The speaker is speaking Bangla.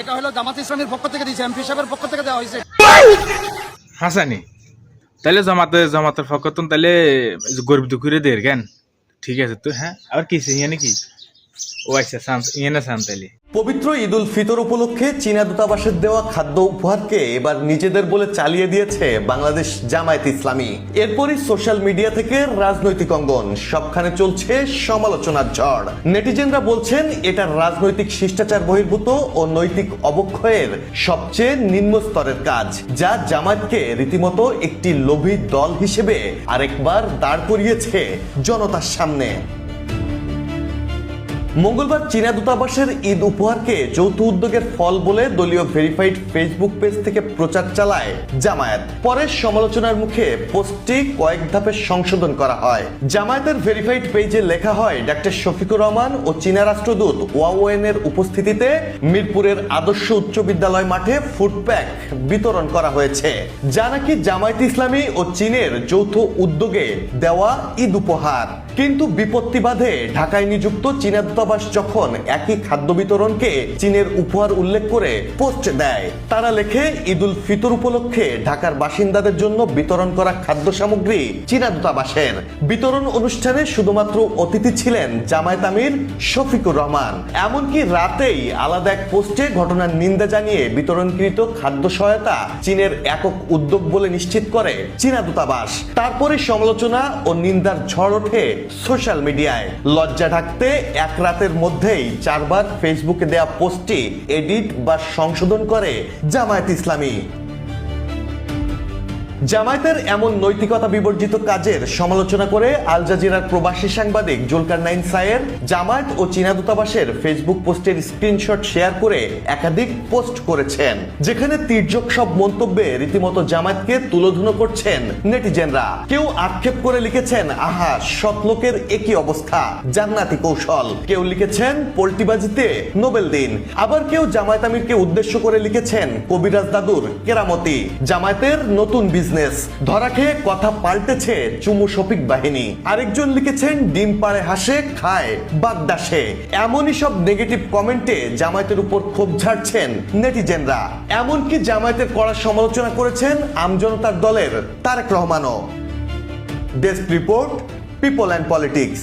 এটা হলো জামাত ইসলামের পক্ষ থেকে দিয়েছে, এমপি সাহেবের পক্ষ থেকে দেওয়া হয়েছে। হাসানি তাহলে জামাতের ফকতন তাহলে গরিব দুঃখীরে দের জ্ঞান ঠিক আছে তো। হ্যাঁ আর কি ইয়ে নাকি ও আচ্ছা ইয়ে না সাম তাহলে পবিত্র ঈদ উল ফিতর উপলক্ষে চীনা দূতাবাসের দেওয়া খাদ্য উপহারকে এবার নিজেদের বলে চালিয়ে দিয়েছে বাংলাদেশ জামায়াত ইসলামী। এরপরই সোশ্যাল মিডিয়া থেকে রাজনৈতিক অঙ্গন সবখানে চলছে সমালোচনার ঝড়। নেটিজেনরা বলছেন এটা রাজনৈতিক শিষ্টাচার বহির্ভূত ও নৈতিক অবক্ষয়ের সবচেয়ে নিম্ন স্তরের কাজ, যা জামায়াতকে রীতিমতো একটি লোভী দল হিসেবে আরেকবার দাঁড় করিয়েছে জনতার সামনে। মঙ্গলবার চীনা দূতাবাসের ঈদ উপহারকে যৌথ উদ্যোগের ফল বলে দলীয় ভেরিফাইড ফেসবুক পেজ থেকে প্রচার চালায় জামায়াত। পরে সমালোচনার মুখে পোস্টটি কয়েক ধাপে সংশোধন করা হয়। জামায়াতের ভেরিফাইড পেজে লেখা হয়, ডক্টর শফিকুর রহমান ও চীনা রাষ্ট্রদূত ওয়াওয়েন এর উপস্থিতিতে মিরপুরের আদর্শ উচ্চ বিদ্যালয় মাঠে ফুড প্যাক বিতরণ করা হয়েছে, যা নাকি জামায়াত ইসলামী ও চীনের যৌথ উদ্যোগে দেওয়া ঈদ উপহার। কিন্তু বিপত্তি বাধে ঢাকায় নিযুক্ত চীনা দূতাবাস যখন একই খাদ্য বিতরণকে চীনের উপহার উল্লেখ করে পোস্ট দেয়। তারা লেখে, ঈদ উল ফিতর উপলক্ষে ঢাকার বাসিন্দাদের জন্য বিতরণ করা খাদ্য সামগ্রী চীনা দূতাবাসের। বিতরণ অনুষ্ঠানে শুধুমাত্র অতিথি ছিলেন জামায়াত আমির শফিকুর রহমান। এমনকি রাতেই আলাদা এক পোস্টে ঘটনার নিন্দা জানিয়ে বিতরণকৃত খাদ্য সহায়তা চীনের একক উদ্যোগ বলে নিশ্চিত করে চীনা দূতাবাস। তারপরে সমালোচনা ও নিন্দার ঝড় ওঠে সোশ্যাল মিডিয়ায়। লজ্জা ঢাকতে এক রাতের মধ্যেই 4 বার ফেসবুকে দেয়া পোস্টটি এডিট বা সংশোধন করে জামায়াত ইসলামী। জামায়াতের এমন নৈতিকতা বিবর্জিত কাজের সমালোচনা করে আল জাজিরার প্রবাসী সাংবাদিক জুলকারনাইন সায়ের জামায়াত ও চীনা দূতাবাসের ফেসবুক পোস্টের স্ক্রিনশট শেয়ার করে একাধিক পোস্ট করেছেন, যেখানে তির্যক সব মন্তব্যে রীতিমতো জামায়াতকে তুলোধুনো করছেন নেটিজেনরা। কেউ আক্ষেপ করে লিখেছেন, আহা সৎ লোকের একই অবস্থা, জান্নাতি কৌশল। কেউ লিখেছেন, পোল্টিবাজিতে নোবেল দিন। আবার কেউ জামায়াত আমিরকে উদ্দেশ্য করে লিখেছেন, কবিরাজ দাদুর কেরামতি। জামায়াতের নতুন ধরা খেয়ে কথা পাল্টেছে চুমু শফিক বাহিনী। আরেকজন লিখেছেন, ডিম পাড়ে হাসে খায় বাগদাসে। এমনই সব নেগেটিভ কমেন্টে জামায়াতের উপর ক্ষোভ ঝাড়ছেন নেটিজেনরা। এমনকি জামায়াতের কড়া সমালোচনা করেছেন আমজনতার দলের তারেক রহমানও। Desk report, people and politics.